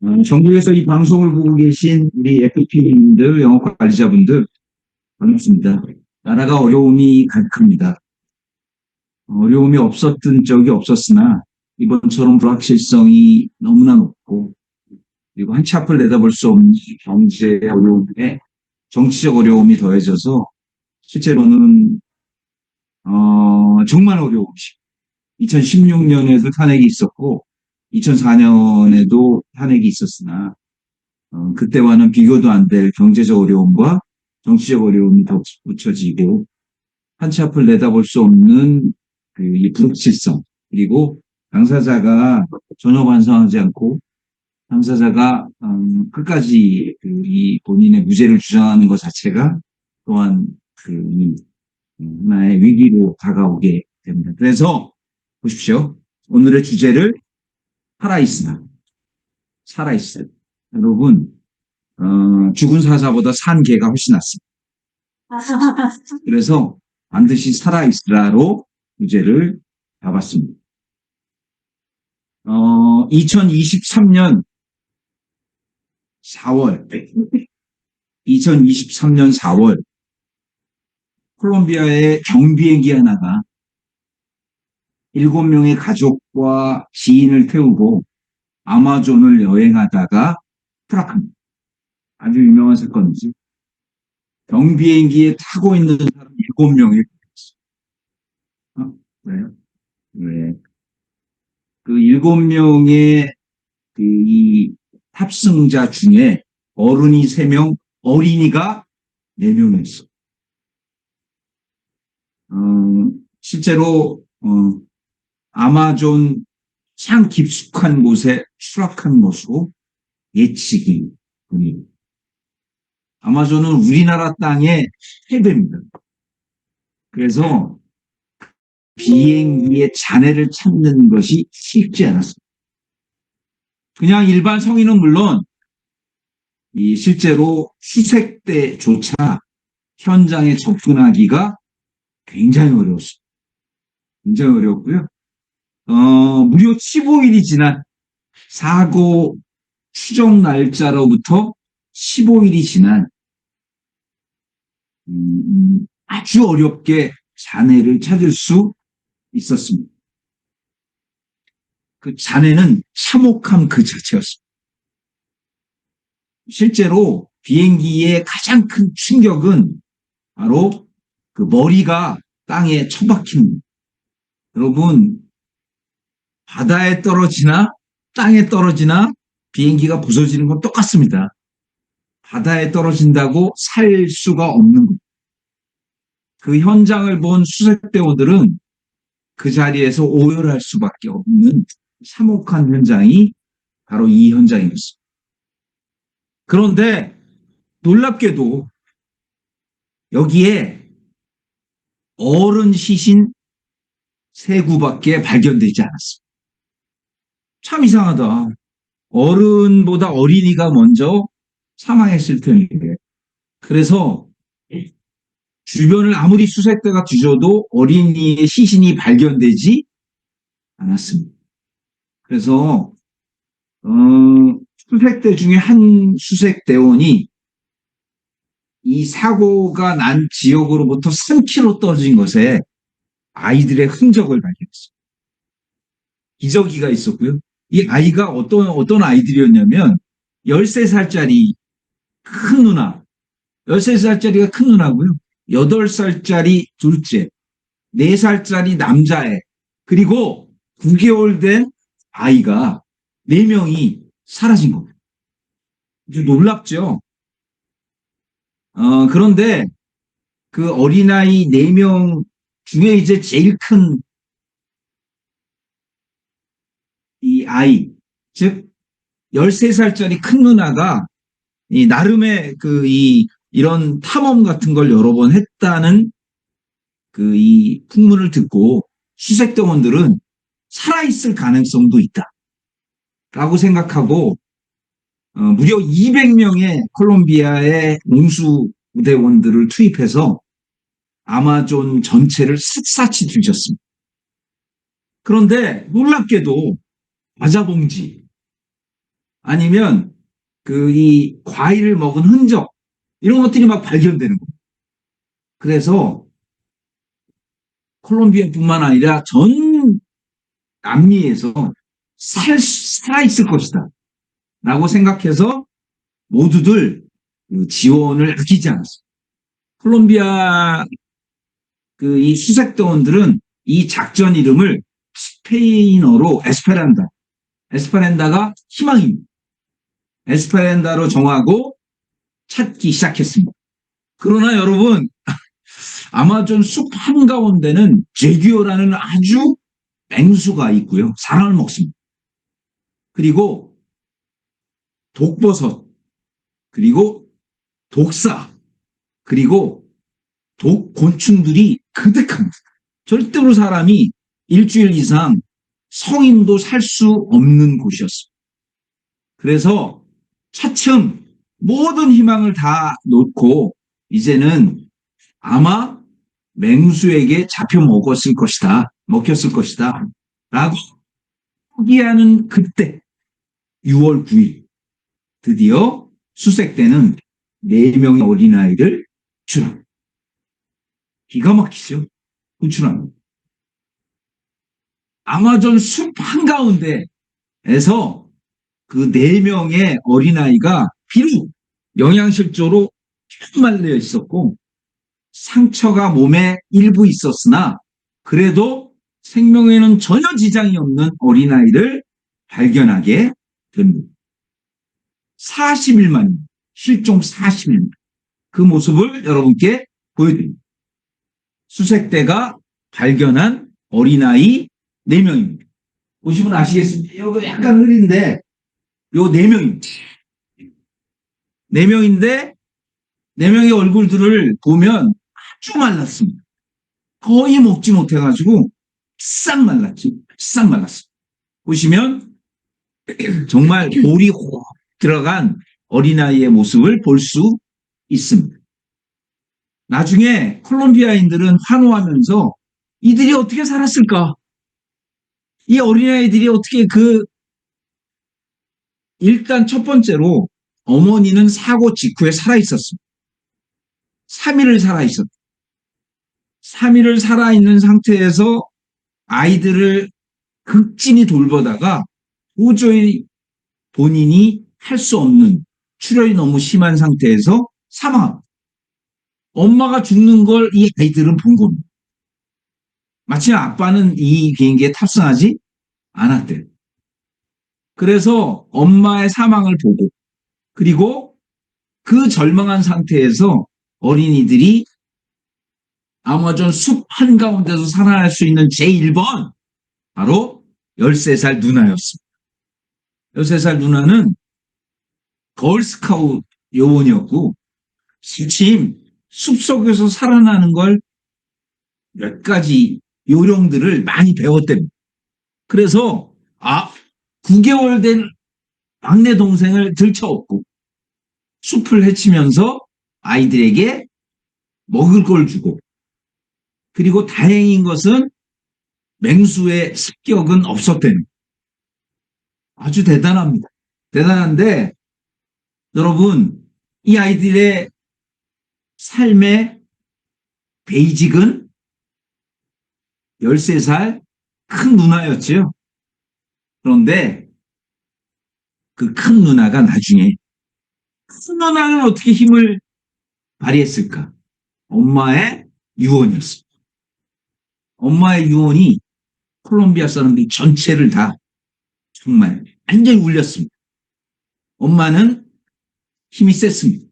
네. 전국에서 이 방송을 보고 계신 우리 FP님들, 영업관리자분들, 반갑습니다. 나라가 어려움이 가득합니다. 어려움이 없었던 적이 없었으나 이번처럼 불확실성이 너무나 높고 그리고 한치 앞을 내다볼 수 없는 경제 어려움에 정치적 어려움이 더해져서 실제로는 정말 어려움이 2016년에도 탄핵이 있었고 2004년에도 탄핵이 있었으나 그때와는 비교도 안 될 경제적 어려움과 정치적 어려움이 덧붙여지고 한치 앞을 내다볼 수 없는 이 불확실성 그리고 당사자가 전혀 반성하지 않고 당사자가 끝까지 이 본인의 무죄를 주장하는 것 자체가 또한 하나의 위기로 다가오게 됩니다. 그래서 보십시오. 오늘의 주제를 살아있어요. 여러분, 죽은 사자보다 산 개가 훨씬 낫습니다. 그래서 반드시 살아있으라로 주제를 잡았습니다. 2023년 4월 콜롬비아의 경비행기 하나가 7명의 가족과 지인을 태우고 아마존을 여행하다가 추락합니다. 아주 유명한 사건이죠. 경비행기에 타고 있는 사람 7명이 죽었어요. 왜요? 왜? 그 7명의 이 탑승자 중에 어른이 3명, 어린이가 4명이었어. 실제로 아마존 참 깊숙한 곳에 추락한 것으로 예측이 됩니다. 아마존은 우리나라 땅의 3배입니다. 그래서 비행기의 잔해를 찾는 것이 쉽지 않았습니다. 그냥 일반 성인은 물론 실제로 수색 때조차 현장에 접근하기가 굉장히 어려웠습니다. 굉장히 어려웠고요. 무려 15일이 지난 사고 추정 날짜로부터 15일이 지난 아주 어렵게 잔해를 찾을 수 있었습니다. 그 잔해는 참혹함 그 자체였습니다. 실제로 비행기의 가장 큰 충격은 바로 그 머리가 땅에 처박힙니다. 여러분, 바다에 떨어지나 땅에 떨어지나 비행기가 부서지는 건 똑같습니다. 바다에 떨어진다고 살 수가 없는 겁니다. 그 현장을 본 수색대원들은 그 자리에서 오열할 수밖에 없는 참혹한 현장이 바로 이 현장이었습니다. 그런데 놀랍게도 여기에 어른 시신 3구밖에 발견되지 않았습니다. 참 이상하다. 어른보다 어린이가 먼저 사망했을 텐데. 그래서 주변을 아무리 수색대가 뒤져도 어린이의 시신이 발견되지 않았습니다. 그래서 수색대 중에 한 수색대원이 이 사고가 난 지역으로부터 3km 떨어진 것에 아이들의 흔적을 발견했습니다. 기저귀가 있었고요. 이 아이가 어떤 아이들이었냐면 13살짜리 큰 누나, 13살짜리가 큰 누나고요. 8살짜리 둘째, 4살짜리 남자애, 그리고 9개월 된 아이가 4명이 사라진 겁니다. 아주 놀랍죠? 그런데 그 어린아이 4명 중에 이제 제일 큰 이 아이, 즉 13살짜리 큰 누나가 이 나름의 이런 탐험 같은 걸 여러 번 했다는 이 풍문을 듣고 수색대원들은 살아있을 가능성도 있다라고 생각하고 무려 200명의 콜롬비아의 운수부대원들을 투입해서 아마존 전체를 샅샅이 뒤졌습니다. 그런데 놀랍게도 과자 봉지 아니면 이 과일을 먹은 흔적 이런 것들이 막 발견되는 거예요. 그래서 콜롬비아뿐만 아니라 전 남미에서 살아있을 것이다 라고 생각해서 모두들 지원을 아끼지 않았어요. 콜롬비아 이 수색대원들은 이 작전 이름을 스페인어로 에스페란다가 희망입니다. 에스페란다로 정하고 찾기 시작했습니다. 그러나 여러분, 아마존 숲 한가운데는 제규어라는 아주 맹수가 있고요. 사람을 먹습니다. 그리고 독버섯, 그리고 독사, 그리고 독곤충들이 그득합니다. 절대로 사람이 일주일 이상 성인도 살 수 없는 곳이었습니다. 그래서 차츰 모든 희망을 다 놓고 이제는 아마 맹수에게 잡혀 먹혔을 것이다 라고 포기하는 그때 6월 9일 드디어 수색대는 4명의 어린아이를 구출합니다. 기가 막히죠. 구출합니다. 아마존 숲 한가운데에서 그 4명의 어린아이가 비록 영양실조로 말려 있었고 상처가 몸에 일부 있었으나 그래도 생명에는 전혀 지장이 없는 어린아이를 발견하게 됩니다. 40일 만 실종 40일 그 모습을 여러분께 보여드립니다. 수색대가 발견한 어린아이 4명입니다. 보시면 아시겠습니다. 이거 약간 흐린데 요 4명입니다. 4명인데 4명의 얼굴들을 보면 아주 말랐습니다. 거의 먹지 못해가지고 싹 말랐죠. 싹 말랐습니다. 보시면 정말 볼이 확 들어간 어린아이의 모습을 볼 수 있습니다. 나중에 콜롬비아인들은 환호하면서 이들이 어떻게 살았을까? 이 어린아이들이 어떻게 일단 첫 번째로 어머니는 사고 직후에 살아있었습니다. 3일을 살아있었다. 3일을 살아있는 상태에서 아이들을 극진히 돌보다가 도저히 본인이 할 수 없는 출혈이 너무 심한 상태에서 사망합니다. 엄마가 죽는 걸 이 아이들은 본 겁니다. 마침 아빠는 이 비행기에 탑승하지 않았대요. 그래서 엄마의 사망을 보고 그리고 그 절망한 상태에서 어린이들이 아마존 숲 한가운데서 살아날 수 있는 제1번 바로 13살 누나였습니다. 13살 누나는 걸스카우트 요원이었고 수침 숲속에서 살아나는 걸 몇 가지 요령들을 많이 배웠답니다. 그래서 9개월 된 막내 동생을 들쳐업고 숲을 헤치면서 아이들에게 먹을 걸 주고 그리고 다행인 것은 맹수의 습격은 없었답니다. 아주 대단합니다. 대단한데 여러분 이 아이들의 삶의 베이직은 13살 큰 누나였지요. 그런데 그 큰 누나가 나중에 큰 누나는 어떻게 힘을 발휘했을까? 엄마의 유언이었습니다. 엄마의 유언이 콜롬비아 사람들 전체를 다 정말 완전히 울렸습니다. 엄마는 힘이 셌습니다.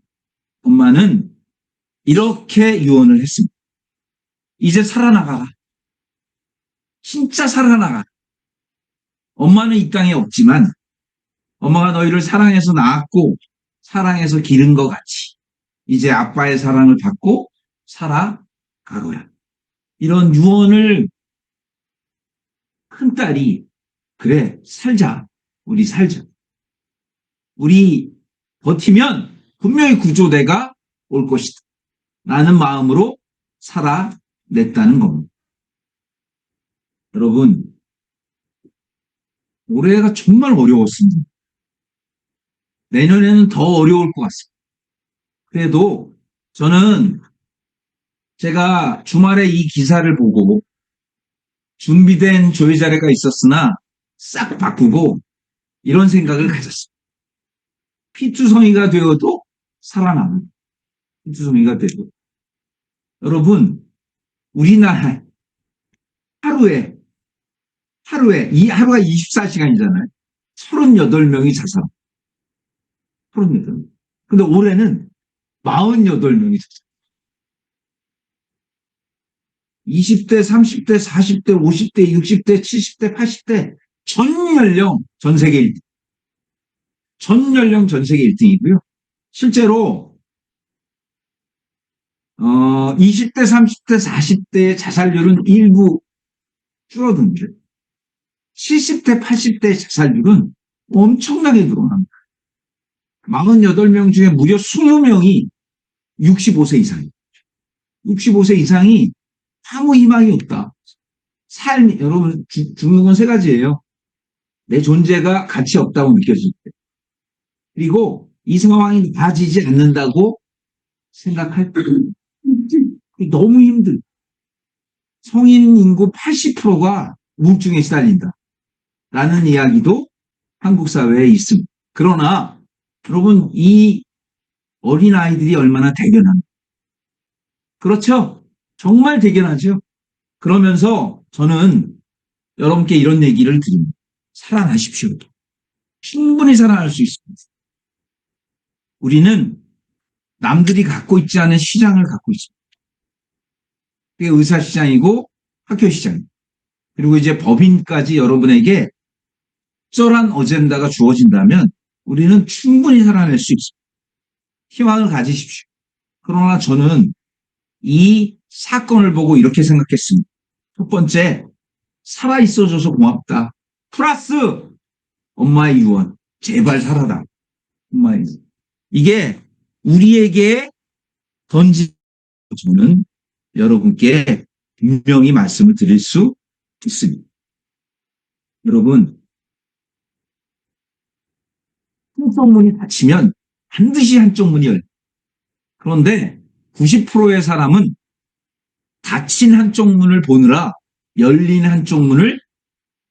엄마는 이렇게 유언을 했습니다. 이제 살아나가라. 진짜 살아나가. 엄마는 이 땅에 없지만 엄마가 너희를 사랑해서 낳았고 사랑해서 기른 것 같이 이제 아빠의 사랑을 받고 살아가거라. 이런 유언을 큰딸이 그래 살자. 우리 살자. 우리 버티면 분명히 구조대가 올 것이다. 라는 마음으로 살아냈다는 겁니다. 여러분 올해가 정말 어려웠습니다. 내년에는 더 어려울 것 같습니다. 그래도 저는 제가 주말에 이 기사를 보고 준비된 조회 자료가 있었으나 싹 바꾸고 이런 생각을 가졌습니다. 피투성이가 되어도 살아남는 피투성이가 되고 여러분 우리나라 하루에 이 하루가 24시간이잖아요. 38명이 자살. 38명. 근데 올해는 48명이 자살. 20대, 30대, 40대, 50대, 60대, 70대, 80대 전 연령 전 세계 1등. 전 연령 전 세계 1등이고요. 실제로 20대, 30대, 40대의 자살률은 일부 줄어듭니다. 70대, 80대 자살률은 엄청나게 늘어납니다. 48명 중에 무려 20명이 65세 이상이에요. 65세 이상이 아무 희망이 없다. 삶, 여러분, 죽는 건 세 가지예요. 내 존재가 가치 없다고 느껴질 때. 그리고 이 상황이 나아지지 않는다고 생각할 때. 너무 힘들. 성인 인구 80%가 우울증에 시달린다. 라는 이야기도 한국 사회에 있습니다. 그러나 여러분 이 어린아이들이 얼마나 대견합니까? 그렇죠? 정말 대견하죠? 그러면서 저는 여러분께 이런 얘기를 드립니다. 살아나십시오. 충분히 살아날 수 있습니다. 우리는 남들이 갖고 있지 않은 시장을 갖고 있습니다. 그게 의사시장이고 학교시장입니다. 그리고 이제 법인까지 여러분에게 적절한 어젠다가 주어진다면 우리는 충분히 살아낼 수 있습니다. 희망을 가지십시오. 그러나 저는 이 사건을 보고 이렇게 생각했습니다. 첫 번째, 살아있어줘서 고맙다. 플러스 엄마의 유언, 제발 살아라. 엄마의 유언. 이게 우리에게 던진 저는 여러분께 분명히 말씀을 드릴 수 있습니다. 여러분, 한쪽 문이 닫히면 반드시 한쪽 문이 열립니다. 그런데 90%의 사람은 닫힌 한쪽 문을 보느라 열린 한쪽 문을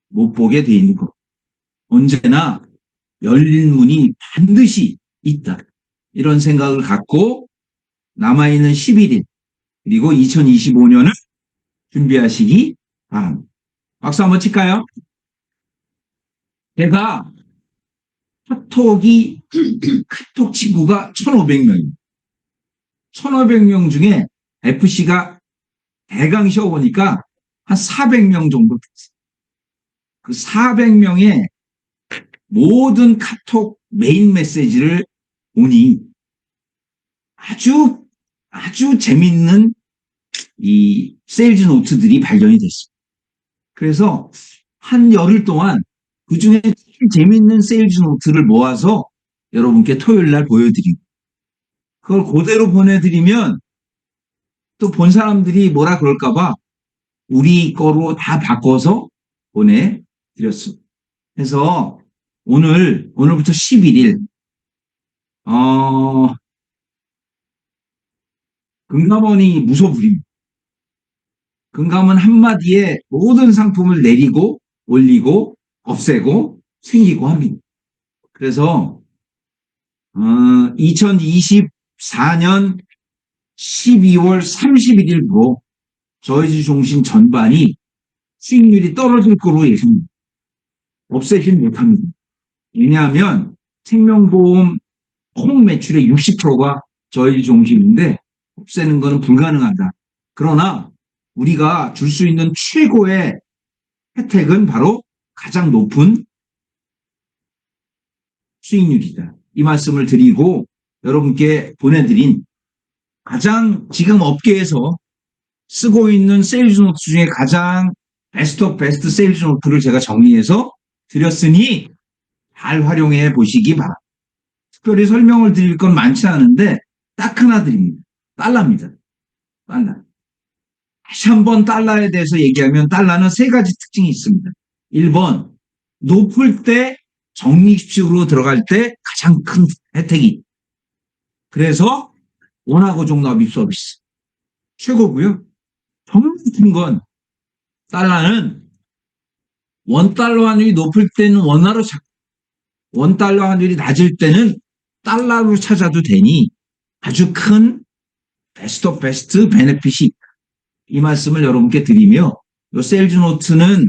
못 보게 돼 있는 것. 언제나 열린 문이 반드시 있다. 이런 생각을 갖고 남아있는 11일 그리고 2025년을 준비하시기 바랍니다. 박수 한번 칠까요? 제가 카톡 친구가 1,500명입니다. 1,500명 중에 FC가 대강 쉬어보니까 한 400명 정도 됐어요. 그 400명의 모든 카톡 메인 메시지를 보니 아주 재밌는 이 세일즈 노트들이 발견이 됐습니다. 그래서 한 열흘 동안 그 중에 재밌는 세일즈 노트를 모아서 여러분께 토요일 날 보여드리고 그걸 그대로 보내드리면 또 본 사람들이 뭐라 그럴까봐 우리 거로 다 바꿔서 보내드렸습니다. 그래서 오늘부터 11일 금감원이 무소불입니다. 금감원 한마디에 모든 상품을 내리고 올리고 없애고 생기고 합니다. 그래서 2024년 12월 31일부로 저희주 종신 전반이 수익률이 떨어질 거로 예상됩니다. 없애지는 못합니다. 왜냐하면 생명보험 총 매출의 60%가 저희주 종신인데 없애는 것은 불가능하다. 그러나 우리가 줄 수 있는 최고의 혜택은 바로 가장 높은 수익률이다. 이 말씀을 드리고 여러분께 보내드린 가장 지금 업계에서 쓰고 있는 세일즈 노트 중에 가장 베스트 오브 베스트 세일즈 노트를 제가 정리해서 드렸으니 잘 활용해 보시기 바랍니다. 특별히 설명을 드릴 건 많지 않은데 딱 하나 드립니다. 달러입니다. 달러. 다시 한번 달러에 대해서 얘기하면 달러는 세 가지 특징이 있습니다. 1번, 높을 때 적립식으로 들어갈 때 가장 큰 혜택이. 그래서 원화고 종납입 서비스 최고고요. 정말 큰 건 달러는 원달러 환율이 높을 때는 원화로 찾고 원달러 환율이 낮을 때는 달러로 찾아도 되니 아주 큰 베스트 오브 베스트 베네핏이 있다. 이 말씀을 여러분께 드리며 이 세일즈 노트는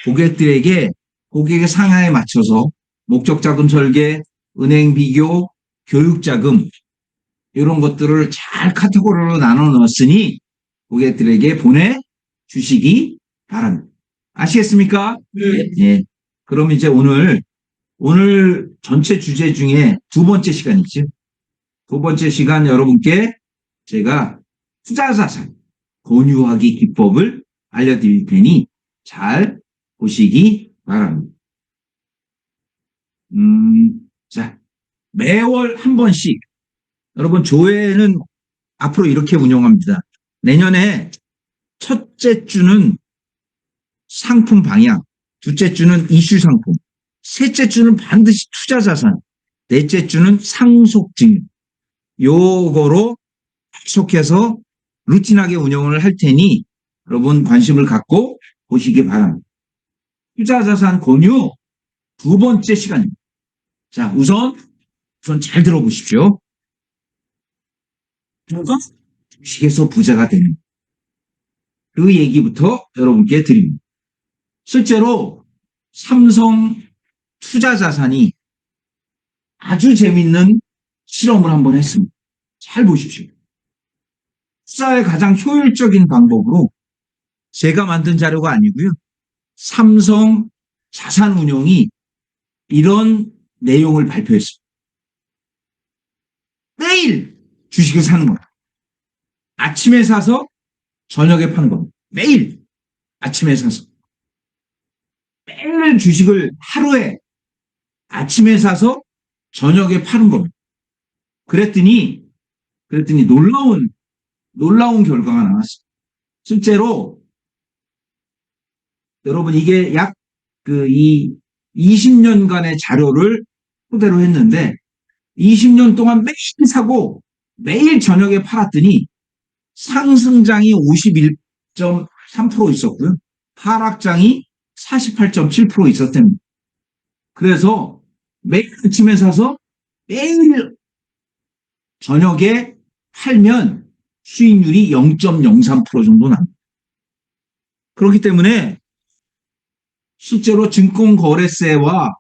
고객들에게 고객의 상황에 맞춰서 목적 자금 설계, 은행 비교, 교육 자금 이런 것들을 잘 카테고리로 나눠 넣었으니 고객들에게 보내주시기 바랍니다. 아시겠습니까? 네. 예. 그럼 이제 오늘 전체 주제 중에 두 번째 시간이죠. 두 번째 시간 여러분께 제가 투자자산 권유하기 기법을 알려드릴 테니 잘 보시기 바랍니다. 자, 매월 한 번씩 여러분 조회는 앞으로 이렇게 운영합니다. 내년에 첫째 주는 상품 방향, 둘째 주는 이슈 상품, 셋째 주는 반드시 투자 자산, 넷째 주는 상속 증여. 요거로 계속해서 루틴하게 운영을 할 테니 여러분 관심을 갖고 보시기 바랍니다. 투자 자산 권유 두 번째 시간입니다. 자, 우선 잘 들어보십시오. 누가 주식에서 부자가 되는 그 얘기부터 여러분께 드립니다. 실제로 삼성 투자 자산이 아주 재밌는 실험을 한번 했습니다. 잘 보십시오. 투자의 가장 효율적인 방법으로 제가 만든 자료가 아니고요. 삼성 자산운용이 이런 내용을 발표했습니다. 매일 주식을 사는 거예요. 아침에 사서 저녁에 파는 겁니다. 매일 아침에 사서. 매일 주식을 하루에 아침에 사서 저녁에 파는 겁니다. 그랬더니 놀라운 결과가 나왔습니다. 실제로 여러분 이게 약 이 20년간의 자료를 토대로 했는데 20년 동안 매일 사고 매일 저녁에 팔았더니 상승장이 51.3% 있었고요. 하락장이 48.7% 있었답니다. 그래서 매일 아침에 사서 매일 저녁에 팔면 수익률이 0.03% 정도 납니다. 그렇기 때문에 실제로 증권거래세와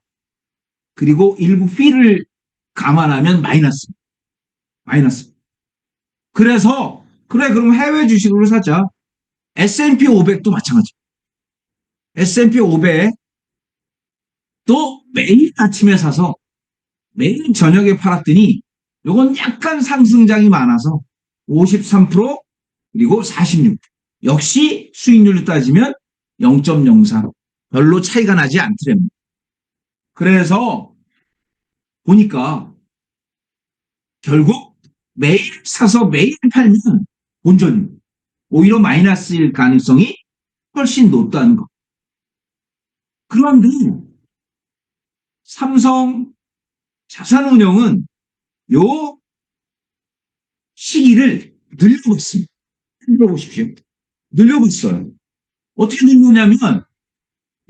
그리고 일부 피를 감안하면 마이너스. 그래서 그럼 해외 주식으로 사자. S&P 500도 마찬가지. S&P 500도 매일 아침에 사서 매일 저녁에 팔았더니 요건 약간 상승장이 많아서 53% 그리고 46%. 역시 수익률로 따지면 0.03. 별로 차이가 나지 않더랍니다. 그래서 보니까 결국 매일 사서 매일 팔면 본전입니다. 오히려 마이너스일 가능성이 훨씬 높다는 것. 그런데 삼성 자산운용은 요 시기를 늘려봤습니다. 늘려보십시오. 늘려봤어요. 어떻게 늘렸냐면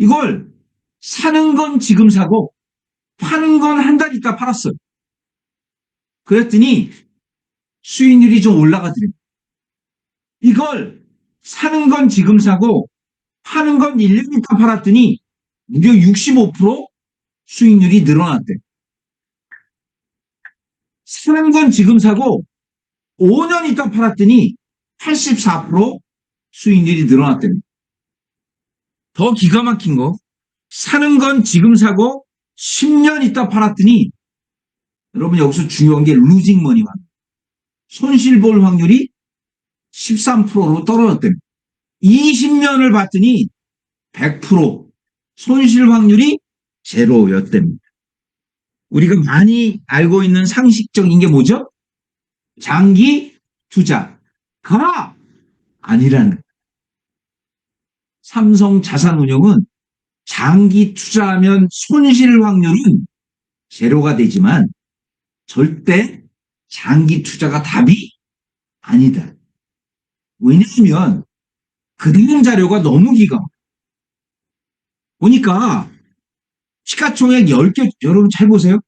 이걸 사는 건 지금 사고 파는 건 한 달 있다 팔았어요. 그랬더니 수익률이 좀 올라가더래요. 이걸 사는 건 지금 사고 파는 건 1년 있다 팔았더니 무려 65% 수익률이 늘어났대. 사는 건 지금 사고 5년 있다 팔았더니 84% 수익률이 늘어났답니다. 더 기가 막힌 거 사는 건 지금 사고 10년 있다 팔았더니 여러분 여기서 중요한 게 루징 머니만 손실 볼 확률이 13%로 떨어졌답니다. 20년을 봤더니 100% 손실 확률이 제로였답니다. 우리가 많이 알고 있는 상식적인 게 뭐죠? 장기 투자가 아니라는 거예요. 삼성 자산운용은 장기 투자하면 손실 확률은 제로가 되지만 절대 장기 투자가 답이 아니다. 왜냐하면 그런 자료가 너무 기가 막혀. 보니까 시가총액 10개, 여러분 잘 보세요.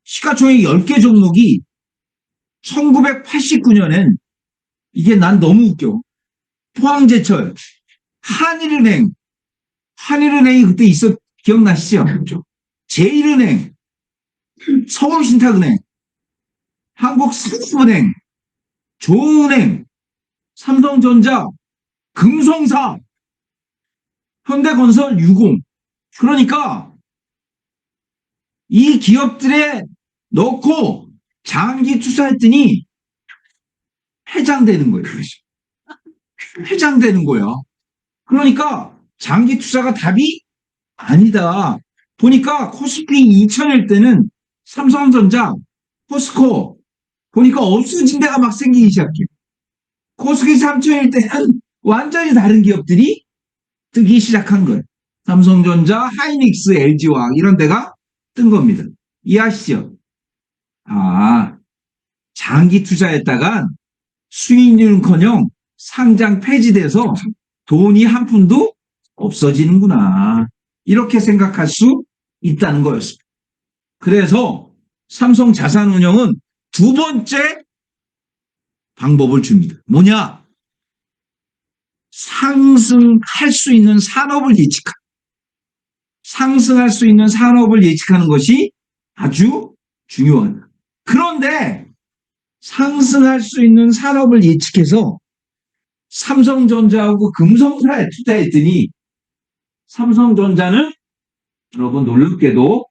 시가총액 10개 종목이 1989년엔 이게 난 너무 웃겨. 포항제철, 한일은행, 한일은행이 그때 기억나시죠? 제일은행, 서울신탁은행, 한국산업은행, 조은행, 삼성전자, 금성사, 현대건설, 유공. 그러니까 이 기업들에 넣고 장기 투자했더니 회장되는 거예요. 회장되는 거야. 그러니까 장기 투자가 답이 아니다. 보니까 코스피 2000일 때는 삼성전자, 포스코 보니까 없어진 데가 막 생기기 시작해요. 코스피 3000일 때는 완전히 다른 기업들이 뜨기 시작한 거예요. 삼성전자, 하이닉스, LG화학 이런 데가 뜬 겁니다. 이해하시죠? 아, 장기 투자했다가 수익률은커녕 상장 폐지돼서 돈이 한 푼도 없어지는구나. 이렇게 생각할 수 있다는 거였습니다. 그래서 삼성자산운용은 두 번째 방법을 줍니다. 뭐냐? 상승할 수 있는 산업을 예측하는, 상승할 수 있는 산업을 예측하는 것이 아주 중요하다. 그런데 상승할 수 있는 산업을 예측해서 삼성전자하고 금성사에 투자했더니 삼성전자는 여러분 놀랍게도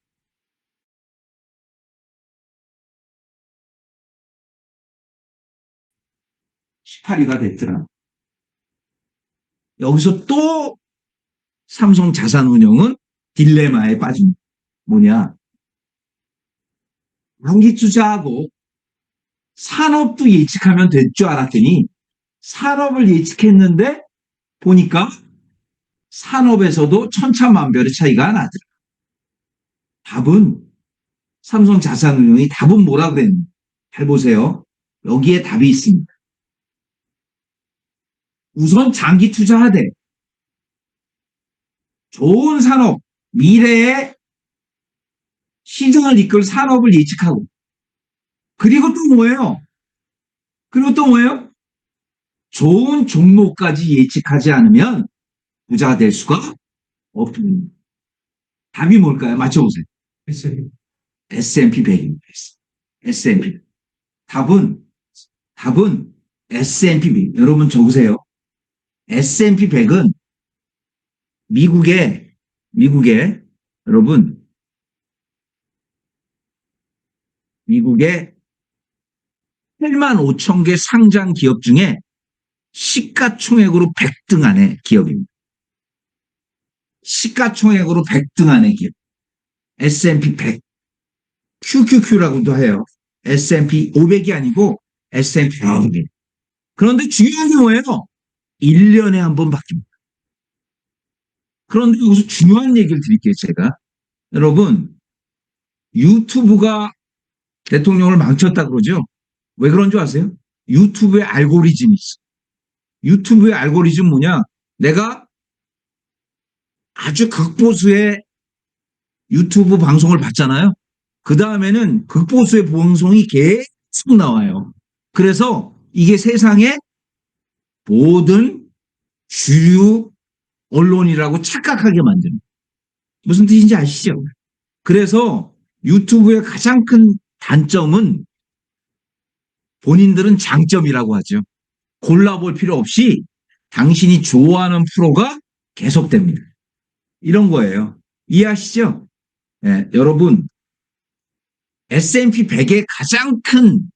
(18위가) 됐더라. 여기서 또 삼성자산운용은 딜레마에 빠집니다. 뭐냐? 장기 투자하고 산업도 예측하면 될 줄 알았더니 산업을 예측했는데 보니까 산업에서도 천차만별의 차이가 나더라. 답은 삼성자산운용이 답은 뭐라 그랬는지 잘 보세요. 여기에 답이 있습니다. 우선 장기 투자하되 좋은 산업, 미래의 시장을 이끌 산업을 예측하고 그리고 또 뭐예요? 좋은 종목까지 예측하지 않으면 부자가 될 수가 없습니다. 답이 뭘까요? 맞춰보세요. S&P 100입니다. S&P. 답은 S&P 100. 여러분 적으세요. S&P 100은 미국의 여러분 미국의 8만 5천 개 상장 기업 중에 시가총액으로 100등 안의 기업입니다. 시가총액으로 100등 안의 기업. S&P 100. QQQ라고도 해요. S&P 500이 아니고 S&P 500. 그런데 중요한 게 뭐예요? 1년에 한 번 바뀝니다. 그런데 여기서 중요한 얘기를 드릴게요, 제가. 여러분, 유튜브가 대통령을 망쳤다 그러죠? 왜 그런 줄 아세요? 유튜브의 알고리즘이 있어. 유튜브의 알고리즘 뭐냐? 내가 아주 극보수의 유튜브 방송을 봤잖아요. 그 다음에는 극보수의 방송이 계속 나와요. 그래서 이게 세상의 모든 주류 언론이라고 착각하게 만드는. 무슨 뜻인지 아시죠? 그래서 유튜브의 가장 큰 단점은 본인들은 장점이라고 하죠. 골라볼 필요 없이 당신이 좋아하는 프로가 계속됩니다. 이런 거예요. 이해하시죠? 네, 여러분 S&P 100의 가장 큰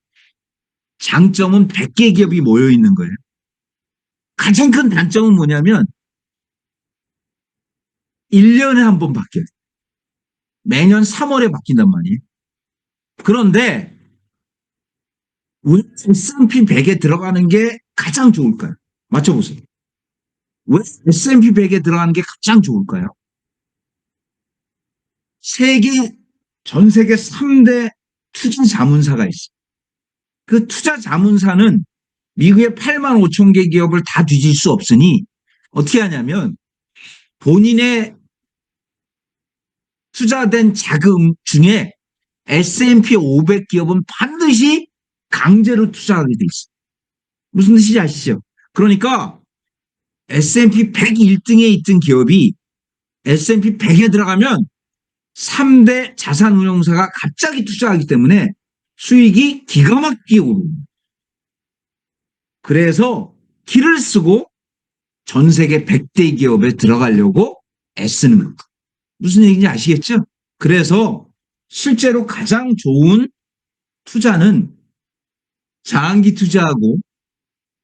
장점은 100개 기업이 모여 있는 거예요. 가장 큰 단점은 뭐냐면 1년에 한 번 바뀌어요. 매년 3월에 바뀐단 말이에요. 그런데 왜 S&P 100에 들어가는 게 가장 좋을까요? 맞춰보세요. 왜 S&P 100에 들어가는 게 가장 좋을까요? 전 세계 3대 투자 자문사가 있어. 그 투자 자문사는 미국의 8만 5천 개 기업을 다 뒤질 수 없으니 어떻게 하냐면 본인의 투자된 자금 중에 S&P 500 기업은 반드시 강제로 투자하게 돼 있어. 무슨 뜻인지 아시죠? 그러니까 S&P 101등에 있던 기업이 S&P 100에 들어가면 3대 자산운용사가 갑자기 투자하기 때문에 수익이 기가 막히게 오릅니다. 그래서 기를 쓰고 전 세계 100대 기업에 들어가려고 애쓰는 겁니다. 무슨 얘기인지 아시겠죠? 그래서 실제로 가장 좋은 투자는 장기 투자하고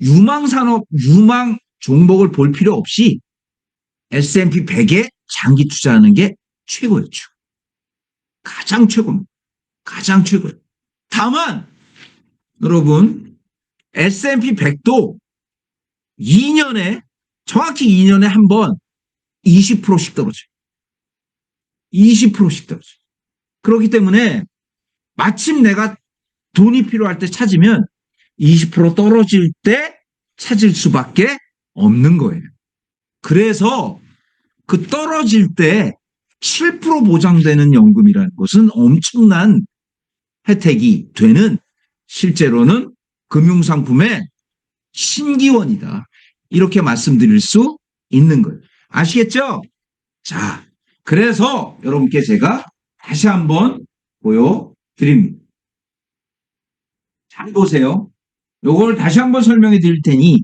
유망 산업, 유망 종목을 볼 필요 없이 S&P 100에 장기 투자하는 게 최고였죠. 가장 최고입니다. 가장 최고예요. 다만 여러분 S&P 100도 2년에 정확히 2년에 한 번 20%씩 떨어져요. 20%씩 떨어져요. 그렇기 때문에 마침 내가 돈이 필요할 때 찾으면 20% 떨어질 때 찾을 수밖에 없는 거예요. 그래서 그 떨어질 때 7% 보장되는 연금이라는 것은 엄청난 혜택이 되는 실제로는 금융상품의 신기원이다. 이렇게 말씀드릴 수 있는 거예요. 아시겠죠? 자, 그래서 여러분께 제가 다시 한번 보여드립니다. 잘 보세요. 요걸 다시 한번 설명해 드릴 테니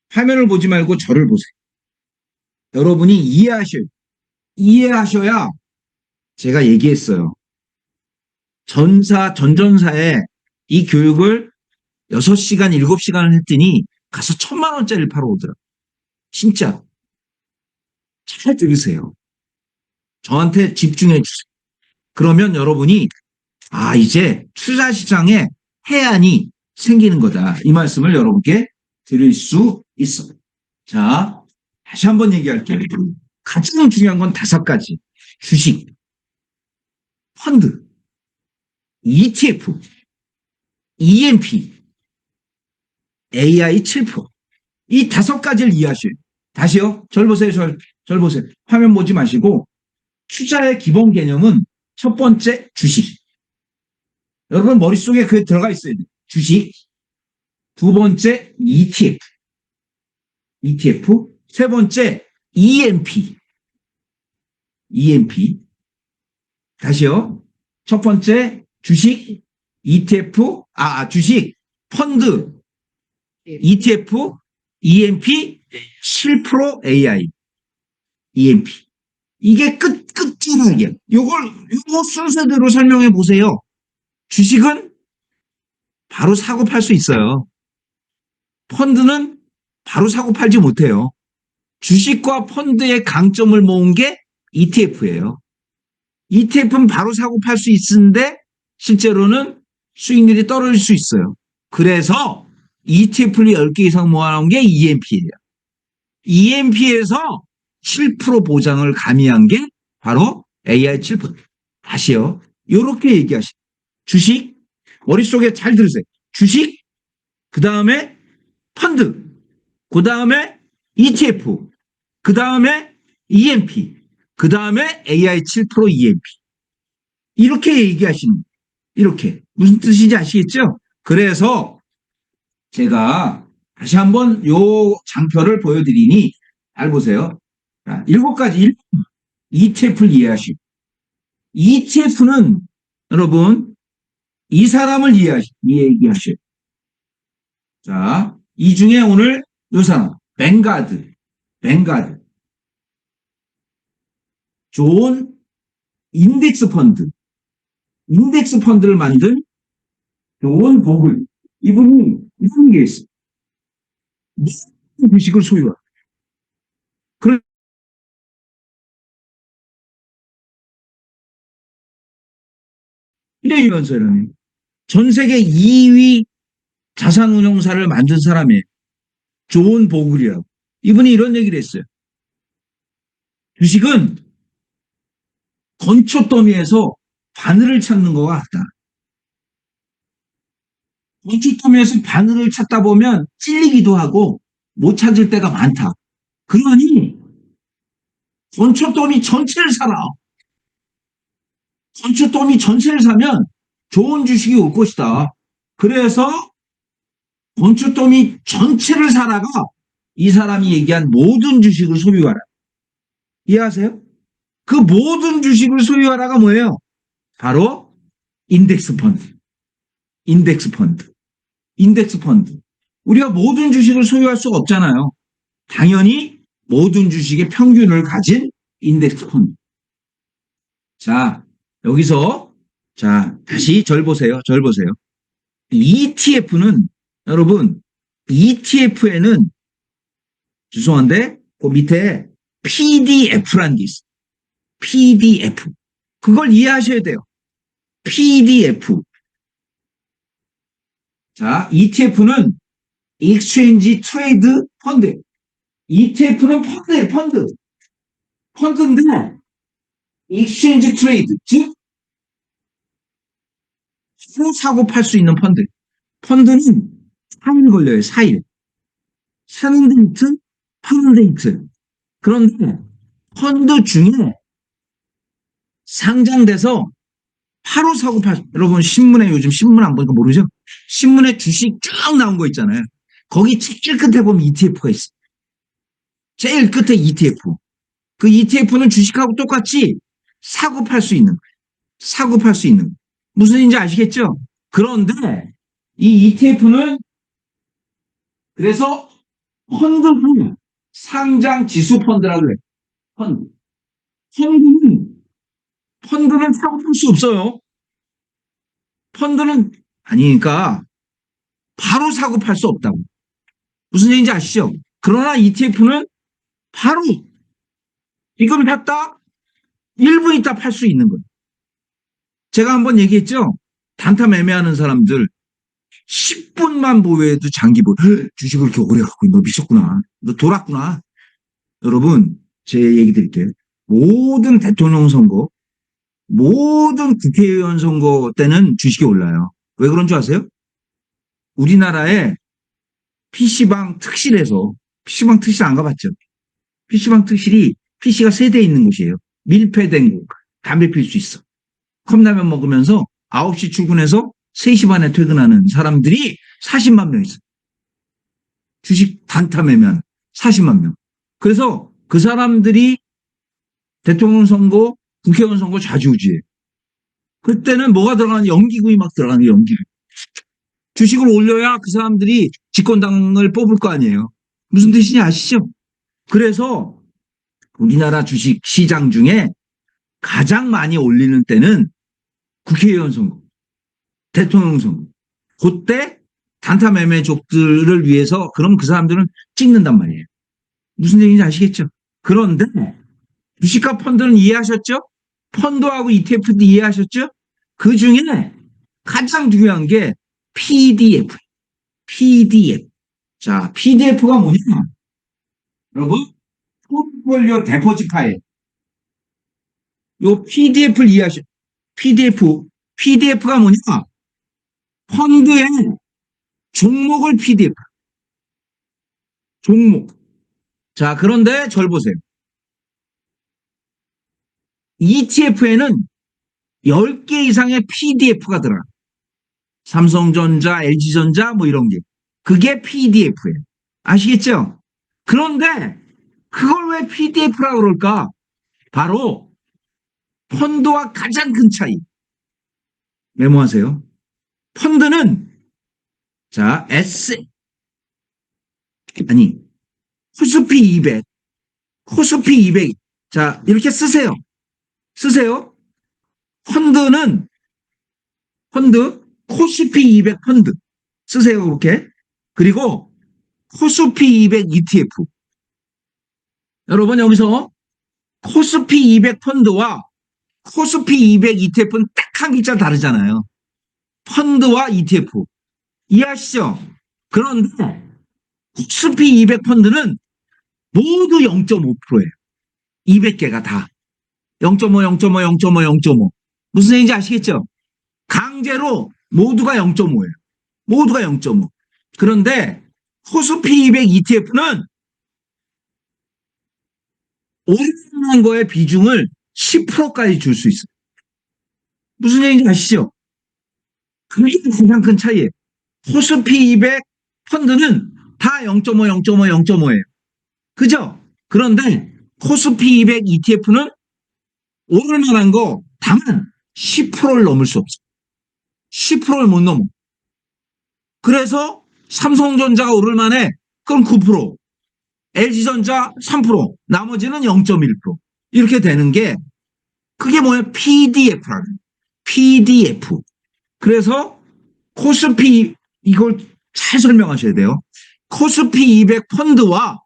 화면을 보지 말고 저를 보세요. 여러분이 이해하셔야 제가 얘기했어요. 전전사에 이 교육을 6시간, 7시간을 했더니 가서 1,000만 원짜리를 팔아 오더라. 진짜. 잘 들으세요. 저한테 집중해 주세요. 그러면 여러분이 이제 투자 시장에 해안이 생기는 거다. 이 말씀을 여러분께 드릴 수 있어요. 자, 다시 한번 얘기할게요. 가장 중요한 건 5가지. 주식, 펀드, ETF, EMP, AI 7%. 이 5가지를 이해하셔요. 다시요. 절 보세요. 절 보세요. 화면 보지 마시고 투자의 기본 개념은 첫 번째 주식. 여러분 머릿속에 그게 들어가 있어야 돼요. 주식. 두 번째 ETF. 세 번째 EMP. 다시요. 첫 번째 주식, ETF, 주식, 펀드, ETF, EMP, 7% AI. EMP. 이게 끝줄이야. 요거 순서대로 설명해 보세요. 주식은 바로 사고 팔 수 있어요. 펀드는 바로 사고 팔지 못해요. 주식과 펀드의 강점을 모은 게 ETF예요. ETF는 바로 사고 팔 수 있는데 실제로는 수익률이 떨어질 수 있어요. 그래서 ETF를 10개 이상 모아놓은 게 EMP예요. EMP에서 7% 보장을 가미한 게 바로 AI 7%. 다시요. 이렇게 얘기하시죠. 주식, 머릿속에 잘 들으세요. 주식, 그 다음에 펀드, 그 다음에 ETF, 그 다음에 EMP, 그 다음에 AI 7% EMP. 이렇게 얘기하시는 거예요. 이렇게. 무슨 뜻인지 아시겠죠? 그래서 제가 다시 한번 요 장표를 보여드리니 잘 보세요. 7가지 ETF를 이해하시고 ETF는 여러분 이 사람을 얘기하셔요. 자, 이 중에 오늘 요 사람 뱅가드 좋은 인덱스 펀드를 만든 존 보글 이분이 이런 게 있어요. 무슨 주식을 소유하. 이래면서는 전 세계 2위 자산운용사를 만든 사람이에요. 존 보글이라고. 이분이 이런 얘기를 했어요. 주식은 건초 더미에서 바늘을 찾는 것 같다. 건초 더미에서 바늘을 찾다 보면 찔리기도 하고 못 찾을 때가 많다. 그러니 건초 더미 전체를 사라. 건초 더미 전체를 사면 좋은 주식이 올 것이다. 그래서 건초 더미 전체를 사라가 이 사람이 얘기한 모든 주식을 소유하라. 이해하세요? 그 모든 주식을 소유하라가 뭐예요? 바로 인덱스 펀드. 인덱스 펀드. 인덱스 펀드. 우리가 모든 주식을 소유할 수가 없잖아요. 당연히 모든 주식의 평균을 가진 인덱스 펀드. 자, 여기서 자, 다시 절 보세요. 절 보세요. ETF는 여러분, ETF에는 죄송한데 그 밑에 PDF라는 게 있어요. PDF. 그걸 이해하셔야 돼요. PDF. 자, ETF는 Exchange Trade Fund. ETF는 펀드예요, 펀드. 펀드인데, Exchange Trade, 즉, 서로 사고 팔 수 있는 펀드. 펀드는 4일 걸려요, 4일. 사는 데 이틀, 파는 데 이틀. 그런데, 펀드 중에 상장돼서 바로 사고 팔, 여러분, 신문에 요즘 신문 안 보니까 모르죠? 신문에 주식 쫙 나온 거 있잖아요. 거기 제일 끝에 보면 ETF가 있어요. 제일 끝에 ETF. 그 ETF는 주식하고 똑같이 사고 팔 수 있는 거예요. 사고 팔 수 있는 거예요. 무슨 얘기인지 아시겠죠? 그런데 이 ETF는 그래서 펀드는 상장 지수 펀드라고 해요. 펀드. 펀드는 사고 팔 수 없어요. 펀드는 아니니까 바로 사고 팔 수 없다고. 무슨 얘기인지 아시죠? 그러나 ETF는 바로 지금 샀다 1분 있다 팔 수 있는 거예요. 제가 한번 얘기했죠? 단타 매매하는 사람들 10분만 보여도 장기 보여. 주식을 이렇게 오래 갖고 너 미쳤구나. 너 돌았구나. 여러분 제 얘기 드릴게요. 모든 대통령 선거, 모든 국회의원 선거 때는 주식이 올라요. 왜 그런 줄 아세요? 우리나라에 PC방 특실에서 PC방 특실 안 가봤죠? PC방 특실이 PC가 3대 있는 곳이에요. 밀폐된 곳. 담배 필 수 있어. 컵라면 먹으면서 9시 출근해서 3시 반에 퇴근하는 사람들이 40만 명 있어요. 주식 단타 매매하는 40만 명. 그래서 그 사람들이 대통령 선거, 국회의원 선거 좌지우지해요. 그때는 뭐가 들어가는 연기구이 막 들어가는 게 연기구이. 주식을 올려야 그 사람들이 집권당을 뽑을 거 아니에요. 무슨 뜻인지 아시죠? 그래서 우리나라 주식 시장 중에 가장 많이 올리는 때는 국회의원 선거, 대통령 선거. 그때 단타 매매족들을 위해서 그럼 그 사람들은 찍는단 말이에요. 무슨 얘기인지 아시겠죠? 그런데 주식과 펀드는 이해하셨죠? 펀드하고 ETF도 이해하셨죠? 그 중에 가장 중요한 게 PDF. PDF. 자, PDF가 뭐냐? 여러분, 포트폴리오 데포지 파일. 요 PDF를 이해하셔. PDF가 뭐냐? 펀드의 종목을 PDF. 종목. 자, 그런데 절 보세요. ETF에는 10개 이상의 PDF가 들어가. 삼성전자, LG전자 뭐 이런 게. 그게 PDF예요. 아시겠죠? 그런데 그걸 왜 PDF라고 그럴까? 바로 펀드와 가장 큰 차이. 메모하세요. 펀드는 자, 코스피 200. 코스피 200. 자, 이렇게 쓰세요. 쓰세요. 펀드 코스피 200 펀드 쓰세요. 그렇게. 그리고 코스피 200 ETF. 여러분 여기서 코스피 200 펀드와 코스피 200 ETF는 딱 한 글자 다르잖아요. 펀드와 ETF. 이해하시죠? 그런데 코스피 200 펀드는 모두 0.5%예요. 200개가 다. 0.5, 0.5, 0.5, 0.5. 무슨 얘기인지 아시겠죠? 강제로 모두가 0.5예요. 모두가 0.5. 그런데 코스피 200 ETF는 오르는 거의 비중을 10%까지 줄 수 있어요. 무슨 얘기인지 아시죠? 그게 가장 큰 차이예요. 코스피 200 펀드는 다 0.5, 0.5, 0.5예요. 그죠? 그런데 코스피 200 ETF는 오를 만한 거 다만 10%를 넘을 수 없어. 10%를 못 넘어. 그래서 삼성전자가 오를 만해. 그럼 9%, LG전자 3%, 나머지는 0.1%. 이렇게 되는 게 그게 뭐예요? PDF라고. PDF. 그래서 코스피 이걸 잘 설명하셔야 돼요. 코스피 200 펀드와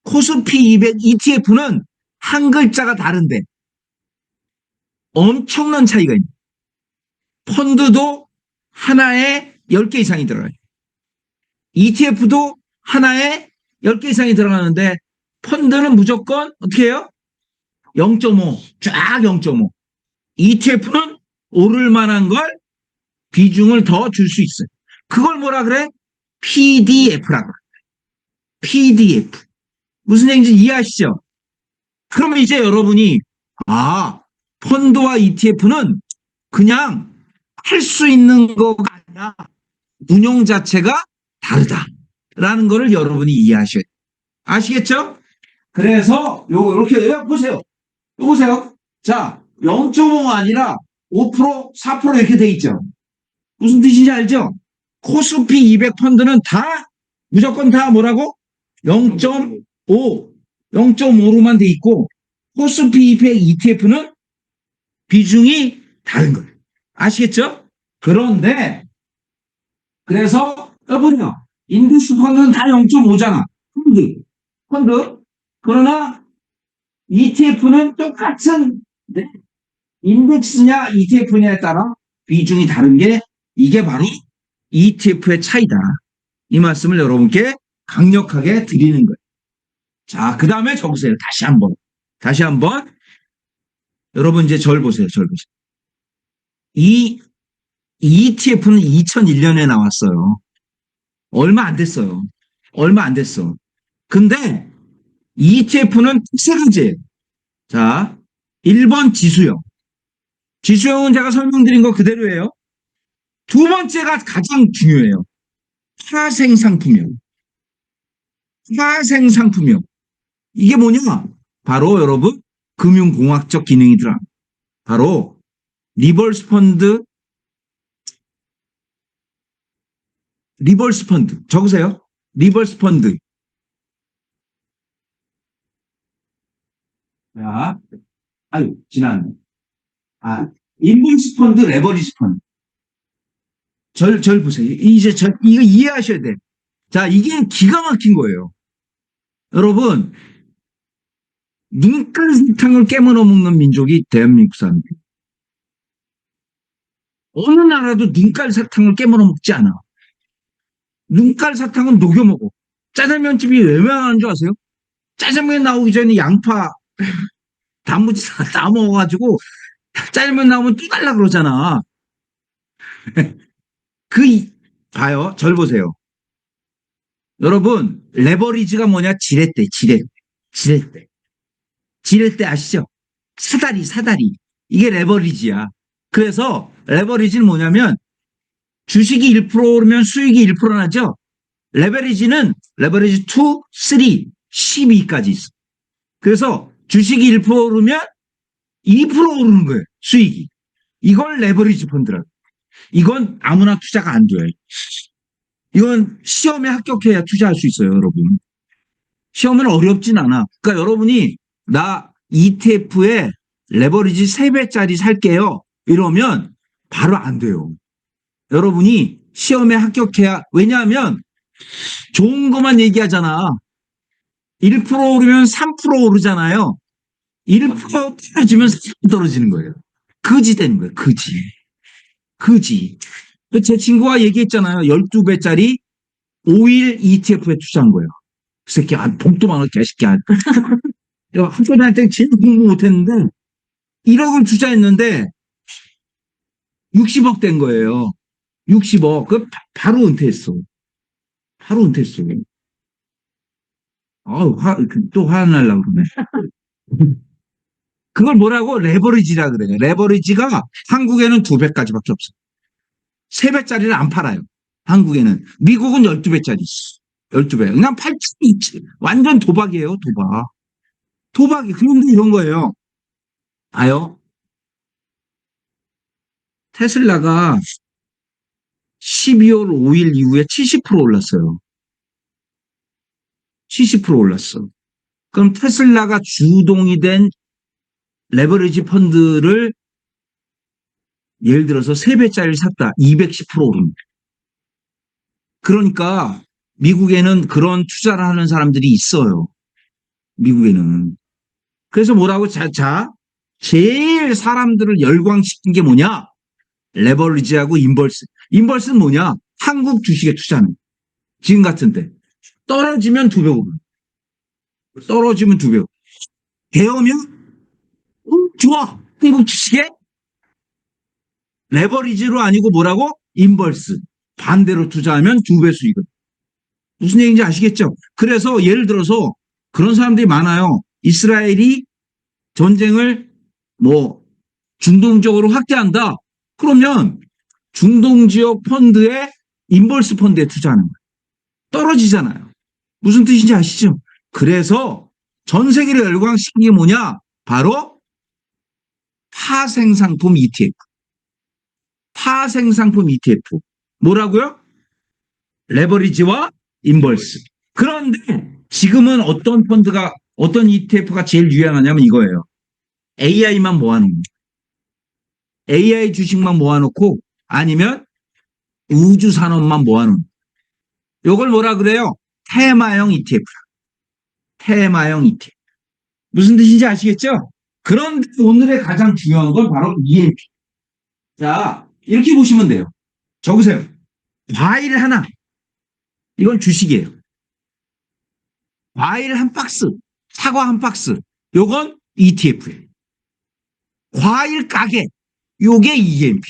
코스피 200 ETF는 한 글자가 다른데 엄청난 차이가 있는. 펀드도 하나에 10개 이상이 들어가요. ETF도 하나에 10개 이상이 들어가는데 펀드는 무조건 어떻게 해요? 0.5, 쫙 0.5. ETF는 오를 만한 걸 비중을 더 줄 수 있어요. 그걸 뭐라 그래? PDF라고. PDF. 무슨 얘기인지 이해하시죠? 그러면 이제 여러분이 펀드와 ETF는 그냥 할 수 있는 거가 아니라 운용 자체가 다르다라는 거를 여러분이 이해하셔야 돼요. 아시겠죠? 그래서 요거 이렇게 보세요. 요 보세요. 자, 0.5가 아니라 5%, 4% 이렇게 돼 있죠. 무슨 뜻인지 알죠? 코스피 200 펀드는 다 무조건 다 뭐라고? 0.5, 0.5로만 돼 있고 코스피 200 ETF는 비중이 다른 거예요. 아시겠죠? 그런데 그래서 여러분요, 인덱스 펀드는 다 0.5잖아. 펀드. 그러나 ETF는 똑같은 인덱스냐 ETF냐에 따라 비중이 다른 게 이게 바로 ETF의 차이다. 이 말씀을 여러분께 강력하게 드리는 거예요. 자, 그 다음에 적으세요. 다시 한번. 여러분 이제 절 보세요. 이 ETF는 2001년에 나왔어요. 얼마 안 됐어요. 얼마 안 됐어. 근데 ETF는 세 가지예요. 자, 1번 지수형. 지수형은 제가 설명드린 거 그대로예요. 두 번째가 가장 중요해요. 파생상품형. 파생상품형. 이게 뭐냐? 바로 여러분 금융공학적 기능이 들어갑니다. 바로 리버스 펀드, 적으세요. 리버스 펀드. 자, 지났네. 인버스 펀드, 레버리지 펀드. 절 보세요. 이제 이거 이해하셔야 돼. 자, 이게 기가 막힌 거예요. 여러분, 눈깔 사탕을 깨물어 먹는 민족이 대한민국 사람들. 어느 나라도 눈깔 사탕을 깨물어 먹지 않아. 눈깔 사탕은 녹여 먹어. 짜장면집이 왜 유명한 줄 아세요? 짜장면 나오기 전에 양파, 단무지 다 먹어가지고 짜장면 나오면 또 달라 그러잖아. 봐요. 절 보세요. 여러분, 레버리지가 뭐냐? 지렛대. 지렛대 아시죠? 사다리. 이게 레버리지야. 그래서 레버리지는 뭐냐면 주식이 1% 오르면 수익이 1% 나죠? 레버리지 2, 3, 12까지 있어. 그래서 주식이 1% 오르면 2% 오르는 거예요. 수익이. 이걸 레버리지 펀드라고. 이건 아무나 투자가 안 돼요. 이건 시험에 합격해야 투자할 수 있어요, 여러분. 시험은 어렵진 않아. 그러니까 여러분이 나 ETF에 레버리지 3배짜리 살게요. 이러면 바로 안 돼요. 여러분이 시험에 합격해야, 왜냐하면 좋은 것만 얘기하잖아. 1% 오르면 3% 오르잖아요. 1% 떨어지면 3% 떨어지는 거예요. 거지 되는 거예요. 거지. 제 친구가 얘기했잖아요. 12배짜리 5일 ETF에 투자한 거예요. 그 새끼, 복도 많아, 개새끼야. 학교 다닐 때 진짜 공부 못했는데, 1억을 투자했는데 60억 된 거예요. 60억. 바로 은퇴했어. 바로 은퇴했어. 아우, 또 화나려고 그러네. 그걸 뭐라고? 레버리지라 그래요. 레버리지가 한국에는 2배까지밖에 없어. 3배짜리를 안 팔아요. 한국에는. 미국은 12배짜리 있어. 12배. 그냥 팔지 있지. 완전 도박이에요, 도박. 도박이. 그런데 이런 거예요. 아요? 테슬라가 12월 5일 이후에 70% 올랐어요. 70% 올랐어. 그럼 테슬라가 주동이 된 레버리지 펀드를 예를 들어서 3배짜리를 샀다. 210% 오릅니다. 그러니까 미국에는 그런 투자를 하는 사람들이 있어요. 미국에는. 그래서 뭐라고? 제일 사람들을 열광시킨 게 뭐냐? 레버리지하고 인버스. 인버스는 뭐냐? 한국 주식에 투자하는. 지금 같은 때. 떨어지면 2배 오르. 떨어지면 2배 오르. 배우면 좋아. 한국 주식에 레버리지로 아니고 뭐라고? 인버스. 반대로 투자하면 2배 수익을. 무슨 얘기인지 아시겠죠? 그래서 예를 들어서 그런 사람들이 많아요. 이스라엘이 전쟁을 뭐 중동 쪽으로 확대한다. 그러면 중동 지역 펀드에 인버스 펀드에 투자하는 거예요. 떨어지잖아요. 무슨 뜻인지 아시죠? 그래서 전 세계를 열광시킨 게 뭐냐? 바로 파생상품 ETF. 파생상품 ETF. 뭐라고요? 레버리지와 인버스. 그런데 지금은 어떤 ETF가 제일 유행하냐면 이거예요. AI만 모아놓은 거. AI 주식만 모아놓고 아니면 우주 산업만 모아놓은 거. 이걸 뭐라 그래요? 테마형 ETF. 테마형 ETF. 무슨 뜻인지 아시겠죠? 그런데 오늘의 가장 중요한 건 바로 EMP. 자, 이렇게 보시면 돼요. 적으세요. 과일 하나. 이건 주식이에요. 과일 한 박스, 사과 한 박스. 요건 ETF예요. 과일 가게. 요게 EMP.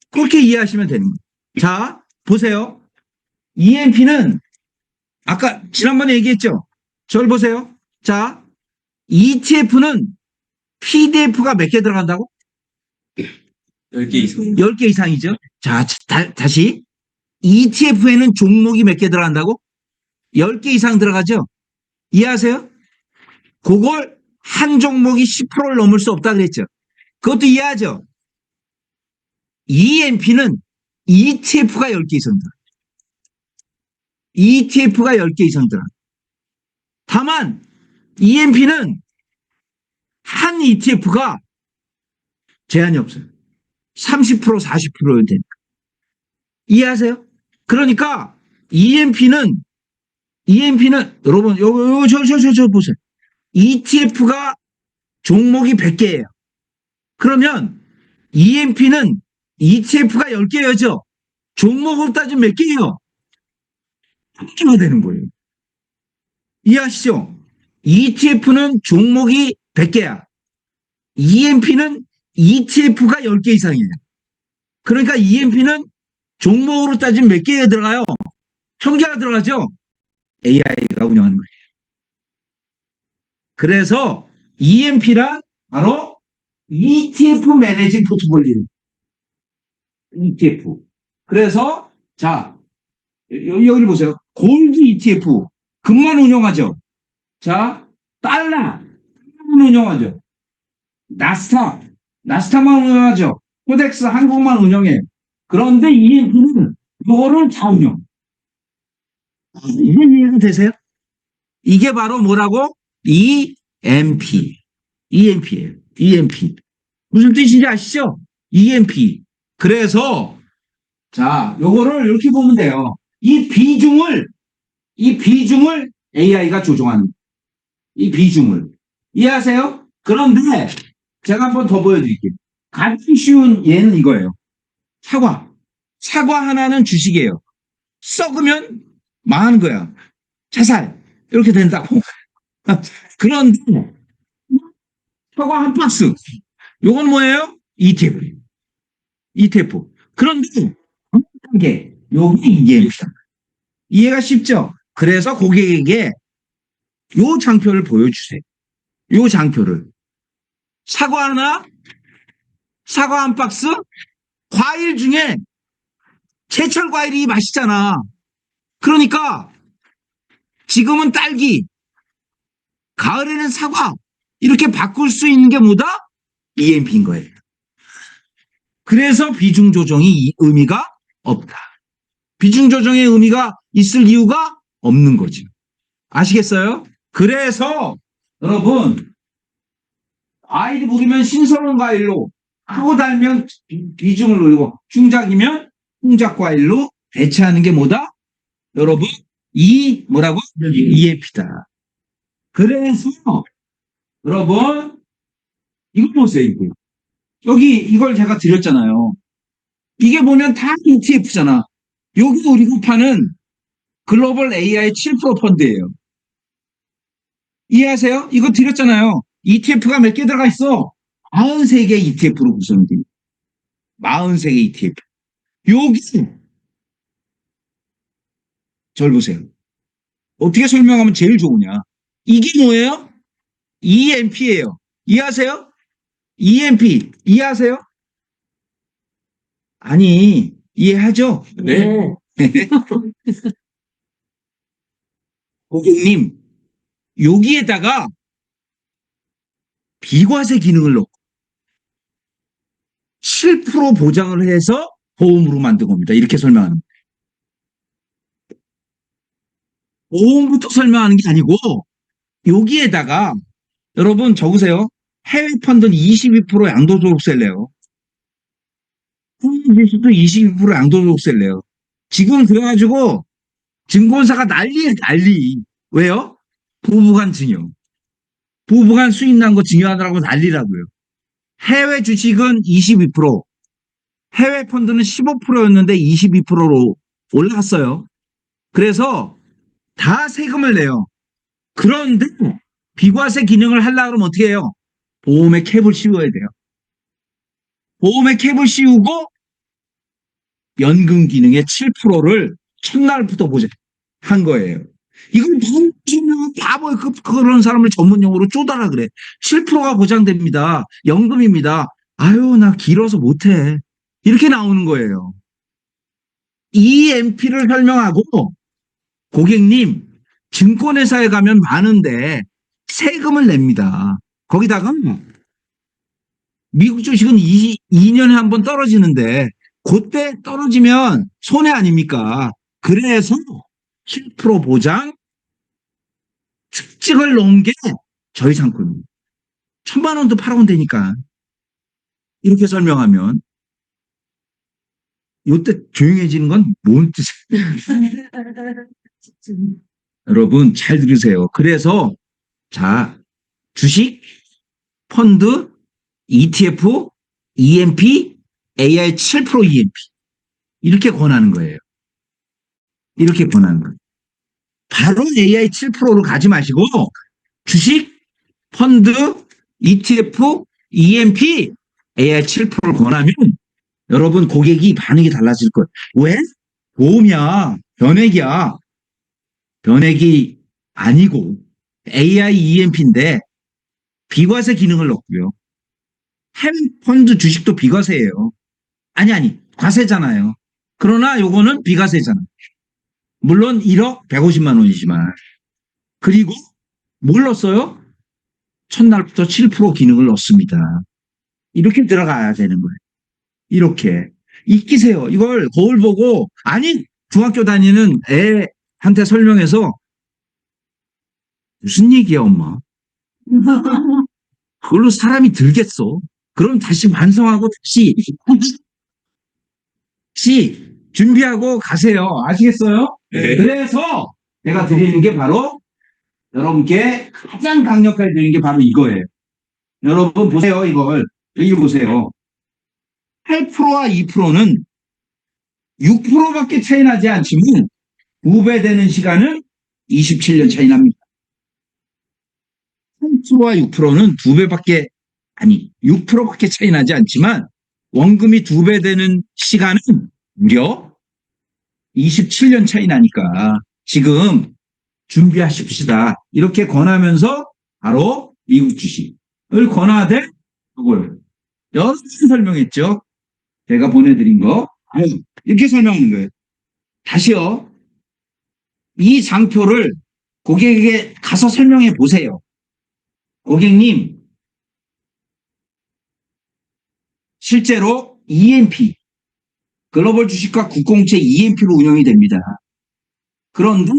그렇게 이해하시면 되는 거예요. 자, 보세요. EMP는 아까 지난번에 얘기했죠? 저를 보세요. 자, ETF는 PDF가 몇 개 들어간다고? 10개 이상. 10개 이상이죠. 자, 다시. ETF에는 종목이 몇 개 들어간다고? 10개 이상 들어가죠? 이해하세요? 그걸 한 종목이 10%를 넘을 수 없다 그랬죠? 그것도 이해하죠? EMP는 ETF가 10개 이상 들어. ETF가 10개 이상 들어. 다만 EMP는 한 ETF가 제한이 없어요. 30% 40%는 되니까. 이해하세요? 그러니까 EMP는 여러분 저 보세요. ETF가 종목이 100개예요. 그러면 EMP는 ETF가 10개여죠. 종목으로 따지면 몇 개예요? 한 개가 되는 거예요. 이해하시죠? ETF는 종목이 100개야. EMP는 ETF가 10개 이상이에요. 그러니까 EMP는 종목으로 따지면 몇 개에 들어가요? 1000개가 들어가죠? AI가 운영하는 거예요. 그래서 EMP란 바로 ETF 매니징 포트폴리오. ETF. 그래서 자 여기를 보세요. 골드 ETF 금만 운영하죠. 자 달러만 운영하죠. 나스닥만 운영하죠. 코덱스 한국만 운영해요. 그런데 EMP는 이거를 다 운영. 이게 이해가 되세요? 이게 바로 뭐라고? EMP. EMP예요. EMP. 무슨 뜻인지 아시죠? EMP. 그래서 자, 요거를 이렇게 보면 돼요. 이 비중을 AI가 조정하는 이 비중을 이해하세요? 그런데 제가 한번 더 보여드릴게요. 가장 쉬운 예는 이거예요. 사과 하나는 주식이에요. 썩으면 망하는 거야. 자살 이렇게 된다고. 그런데 사과 한 박스. 요건 뭐예요? ETF. ETF. 그런데 정확하게 요게 EMP다. 이해가 쉽죠? 그래서 고객에게 요 장표를 보여주세요. 요 장표를. 사과 하나, 사과 한 박스, 과일 중에 제철 과일이 맛있잖아. 그러니까 지금은 딸기, 가을에는 사과 이렇게 바꿀 수 있는 게 뭐다? EMP인 거예요. 그래서 비중 조정이 의미가 없다. 비중 조정의 의미가 있을 이유가 없는 거죠. 아시겠어요? 그래서 여러분 과일이 무기면 신선한 과일로, 크고 달면 비중을 올리고 중작이면 중작 과일로 대체하는 게 뭐다? 여러분 이 뭐라고? EMP다. 그래서 여러분 이거 보세요. 이거. 여기 이걸 제가 드렸잖아요. 이게 보면 다 ETF잖아. 여기 우리가 파는 글로벌 AI 7% 펀드예요. 이해하세요? 이거 드렸잖아요. ETF가 몇 개 들어가 있어? 43개 ETF로 구성이 됩니다. 43개 ETF. 여기 절 보세요. 어떻게 설명하면 제일 좋으냐? 이게 뭐예요? EMP예요. 이해하세요? EMP 이해하세요? 아니 이해하죠? 네. 고객님 여기에다가 비과세 기능을 넣고 7% 보장을 해서 보험으로 만든 겁니다. 이렇게 설명하는 거예요. 보험부터 설명하는 게 아니고 여기에다가 여러분 적으세요. 해외 펀드는 22% 양도소득세를 내요. 한국에서도 22% 양도소득세를 내요. 지금 그래가지고 증권사가 난리에 난리. 왜요? 부부간 증여. 부부간 수익 난 거 증여하느라고 난리라고요. 해외 주식은 22%, 해외 펀드는 15%였는데 22%로 올라갔어요. 그래서 다 세금을 내요. 그런데 비과세 기능을 하려고 그러면 어떻게 해요? 보험에 캡을 씌워야 돼요. 보험에 캡을 씌우고 연금 기능의 7%를 첫날부터 보장한 거예요. 이걸 바보 그런 사람을 전문 용어로 쪼다라 그래. 7%가 보장됩니다. 연금입니다. 아유 나 길어서 못해. 이렇게 나오는 거예요. EMP를 설명하고 고객님 증권회사에 가면 많은데 세금을 냅니다. 거기다가 미국 주식은 2년에 한 번 떨어지는데 그때 떨어지면 손해 아닙니까? 그래서 7% 보장 특징을 넣은 게 저희 상품입니다. 1,000만 원도 팔아온 되니까 이렇게 설명하면 이때 조용해지는 건 뭔 뜻이에요? 여러분 잘 들으세요. 그래서 자 주식, 펀드, ETF, EMP, AI 7% EMP 이렇게 권하는 거예요. 이렇게 권하는 거예요. 바로 AI 7%로 가지 마시고 주식, 펀드, ETF, EMP, AI 7%를 권하면 여러분 고객이 반응이 달라질 거예요. 왜? 보험이야. 변액이야. 변액이 아니고 AI EMP인데 비과세 기능을 넣고요. 해외 펀드 주식도 비과세예요. 아니 과세잖아요. 그러나 요거는 비과세잖아요. 물론 1억 150만 원이지만 그리고 뭘 넣었어요? 첫날부터 7% 기능을 넣습니다. 이렇게 들어가야 되는 거예요. 이렇게 익히세요. 이걸 거울 보고 아니 중학교 다니는 애한테 설명해서 무슨 얘기야 엄마? 그걸로 사람이 들겠어. 그럼 다시 완성하고 다시 준비하고 가세요. 아시겠어요? 네. 그래서 제가 드리는 게 바로 여러분께 가장 강력하게 드리는 게 바로 이거예요. 여러분 보세요. 이걸 여기 보세요. 8%와 2%는 6%밖에 차이 나지 않지만 2배 되는 시간은 27년 차이 납니다. 8%와 6%는 2배밖에 아니 6%밖에 차이 나지 않지만 원금이 2배 되는 시간은 무려 27년 차이 나니까 지금 준비하십시다. 이렇게 권하면서 바로 미국 주식을 권하되 그걸 여러 번 설명했죠. 제가 보내드린 거 이렇게 설명하는 거예요. 다시요. 이 장표를 고객에게 가서 설명해 보세요. 고객님, 실제로 EMP, 글로벌 주식과 국공채 EMP로 운영이 됩니다. 그런데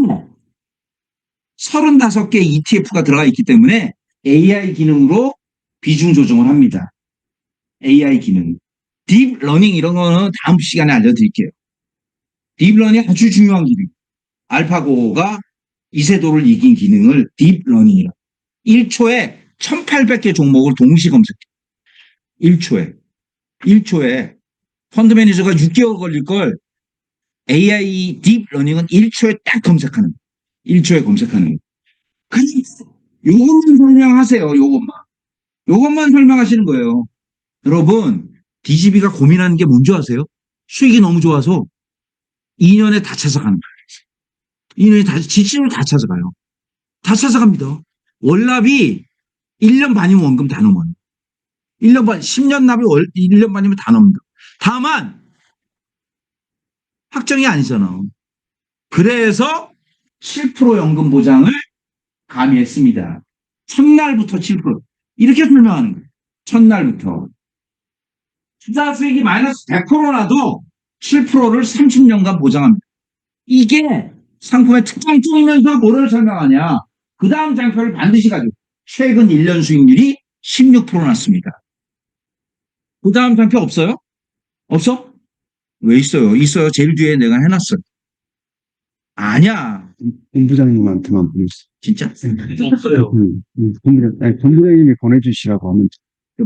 35개 ETF가 들어가 있기 때문에 AI 기능으로 비중 조정을 합니다. AI 기능. 딥러닝 이런 거는 다음 시간에 알려드릴게요. 딥러닝 아주 중요한 기능. 알파고가 이세돌을 이긴 기능을 딥러닝이라. 1초에 1800개 종목을 동시 검색해. 1초에 펀드 매니저가 6개월 걸릴 걸 AI 딥러닝은 1초에 딱 검색하는 거예요. 1초에 검색하는 거예요. 그냥 요것만 설명하세요. 요것만 설명하시는 거예요. 여러분 DGB가 고민하는 게 뭔지 아세요? 수익이 너무 좋아서 2년에 다 찾아가는 거예요. 2년에 다 지치를 다 찾아가요. 다 찾아갑니다. 월납이 1년 반이면 원금 다 넘어요. 1년 반, 10년 납이 1년 반이면 다 넘는다. 다만 확정이 아니잖아. 그래서 7% 연금 보장을 가미했습니다. 첫날부터 7%. 이렇게 설명하는 거예요. 첫날부터. 투자 수익이 마이너스 100%라도 7%를 30년간 보장합니다. 이게 상품의 특장점이면서 뭐를 설명하냐. 그 다음 장표를 반드시 가지고 최근 1년 수익률이 16% 났습니다. 그 다음 장표 없어요? 없어? 왜 있어요? 있어요. 제일 뒤에 내가 해놨어요. 아니야. 본부장님한테만 보냈어. 진짜? 없어요. 본부장님이 보내주시라고 하면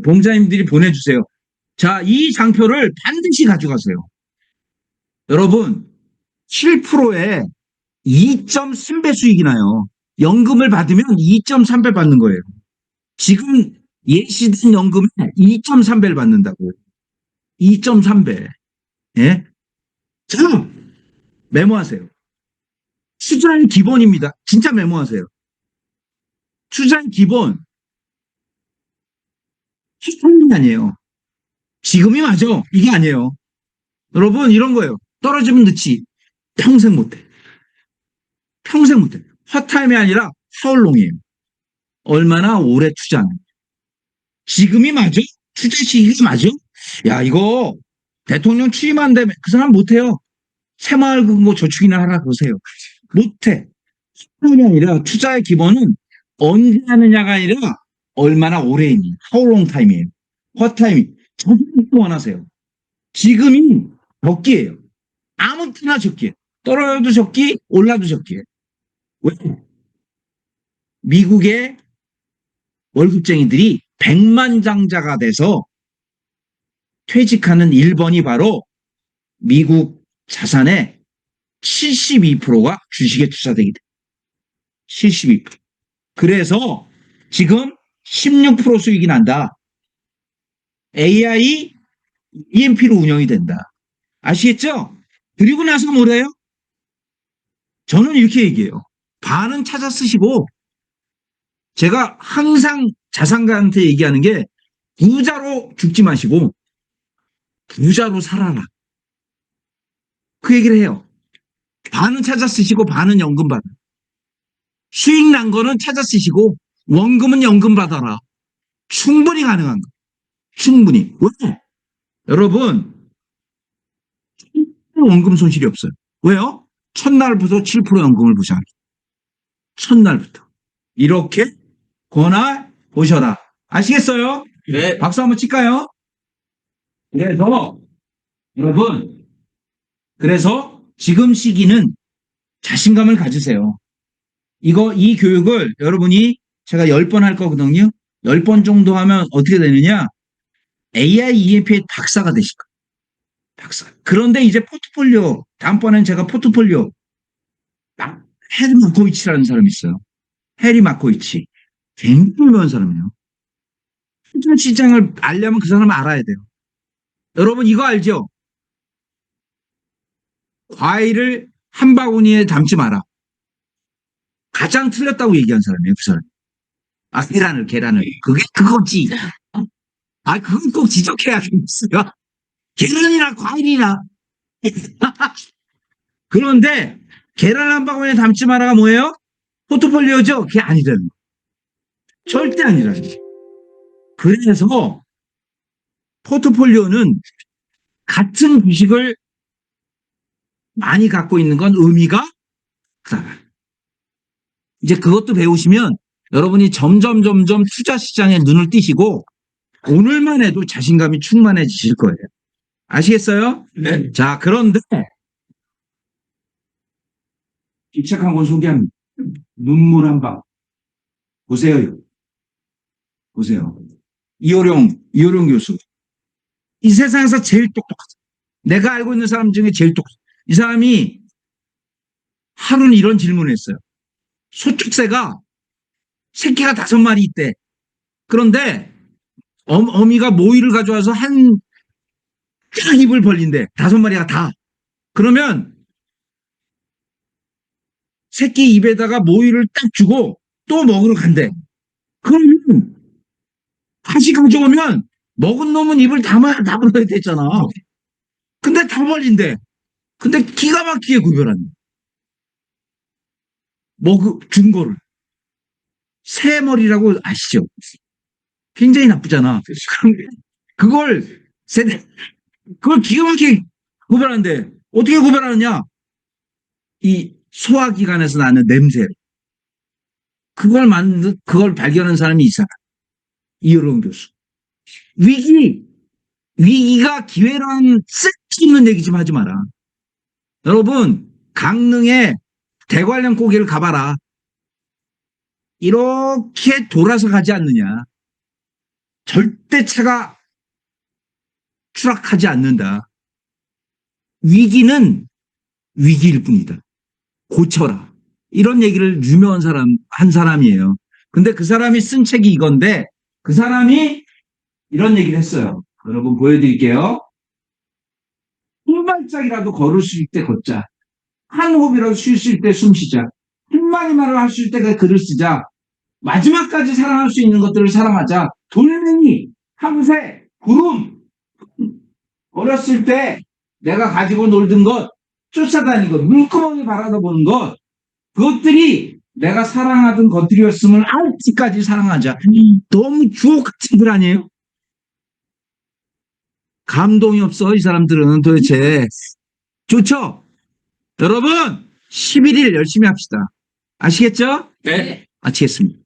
봉자님들이 보내주세요. 자, 이 장표를 반드시 가져가세요. 여러분, 7%에 2.3배 수익이 나요. 연금을 받으면 2.3배 받는 거예요. 지금 예시된 연금에 2.3배를 받는다고. 2.3배. 예? 자, 메모하세요. 투자의 기본입니다. 진짜 메모하세요. 투자의 기본. 희생이 아니에요. 지금이 맞아. 이게 아니에요. 여러분, 이런 거예요. 떨어지면 늦지. 평생 못해. 평생 못해. 헛타임이 아니라 하울롱이에요. 얼마나 오래 투자하는. 지금이 맞아? 투자 시기가 맞아? 야, 이거 대통령 취임한 다음에 그 사람 못해요. 새마을금고 저축이나 하라 그러세요. 못해. 헛타임이 아니라 투자의 기본은 언제 하느냐가 아니라 얼마나 오래 있니. 하울롱 타임이에요. 헛타임이. 저축 원하세요. 지금이 적기예요. 아무 때나 적기예요. 떨어져도 적기, 올라도 적기예요. 왜? 미국의 월급쟁이들이 백만장자가 돼서 퇴직하는 1번이 바로 미국 자산의 72%가 주식에 투자되게 돼. 72%. 그래서 지금 16% 수익이 난다. AI EMP로 운영이 된다. 아시겠죠? 그리고 나서 뭐래요? 저는 이렇게 얘기해요. 반은 찾아 쓰시고 제가 항상 자산가한테 얘기하는 게 부자로 죽지 마시고 부자로 살아라. 그 얘기를 해요. 반은 찾아 쓰시고 반은 연금 받아. 수익 난 거는 찾아 쓰시고 원금은 연금 받아라. 충분히 가능한 거. 충분히. 왜? 여러분 원금 손실이 없어요. 왜요? 첫날부터 7% 연금을 부셔하기. 첫날부터. 이렇게 권하 보셔라. 아시겠어요? 네. 박수 한번 칠까요? 그래서 여러분 그래서 지금 시기는 자신감을 가지세요. 이 교육을 여러분이 제가 10번 할 거거든요. 10번 정도 하면 어떻게 되느냐? AI EMP의 박사가 되실 거예요. 박사. 그런데 이제 포트폴리오, 다음번엔 제가 포트폴리오, 해리 마코이치라는 사람이 있어요. 해리 마코이치. 굉장히 유명한 사람이에요. 시장을 알려면 그 사람을 알아야 돼요. 여러분 이거 알죠? 과일을 한 바구니에 담지 마라. 가장 틀렸다고 얘기한 사람이에요, 그 사람. 아, 계란을. 그게 그거지. 아, 그건 꼭 지적해야 되겠어요. 계란이나 과일이나. 그런데 계란 한 바구니에 담지 마라가 뭐예요? 포트폴리오죠? 그게 아니라는 거예요. 절대 아니라는 거예요. 그래서 포트폴리오는 같은 주식을 많이 갖고 있는 건 의미가 크다. 이제 그것도 배우시면 여러분이 점점 투자 시장에 눈을 띄시고 오늘만 해도 자신감이 충만해지실 거예요. 아시겠어요? 네. 자, 그런데 이 책 한 권 소개합니다. 눈물 한 방. 보세요. 보세요. 이호룡 교수. 이 세상에서 제일 똑똑하다. 내가 알고 있는 사람 중에 제일 똑똑해. 이 사람이 하루는 이런 질문을 했어요. 소축새가 새끼가 5마리 있대. 그런데 어미가 모이를 가져와서 한 입을 벌린대. 5마리가 다. 그러면 새끼 입에다가 모이를 딱 주고 또 먹으러 간대. 그러면 다시 가져오면 먹은 놈은 입을 다물어야 되잖아. 근데 다 벌린대. 근데 기가 막히게 구별한대. 준 거를. 새머리라고 아시죠? 굉장히 나쁘잖아. 그걸 기가 막히게 구별하는데 어떻게 구별하느냐? 이 소화기관에서 나는 냄새. 그걸 발견한 사람이 이 사람. 이호룡 교수. 위기가 기회라는 쓸데없는 얘기 좀 하지 마라. 여러분, 강릉에 대관령 고개를 가봐라. 이렇게 돌아서 가지 않느냐. 절대 차가 추락하지 않는다. 위기는 위기일 뿐이다. 고쳐라. 이런 얘기를 한 사람이에요. 근데 그 사람이 쓴 책이 이건데 그 사람이 이런 얘기를 했어요. 여러분 보여드릴게요. 한 발짝이라도 걸을 수 있을 때 걷자. 한 호흡이라도 쉴 수 있을 때 숨 쉬자. 한마디 말을 할 수 있을 때 글을 쓰자. 마지막까지 사랑할 수 있는 것들을 사랑하자. 돌멩이, 함새, 구름. 어렸을 때 내가 가지고 놀던 것, 쫓아다니는 것, 물구멍이 바라다보는 것, 그것들이 내가 사랑하던 것들이었음을 알지까지 사랑하자. 너무 주옥 같은 글 아니에요? 감동이 없어, 이 사람들은 도대체. 좋죠? 여러분, 11일 열심히 합시다. 아시겠죠? 네. 마치겠습니다.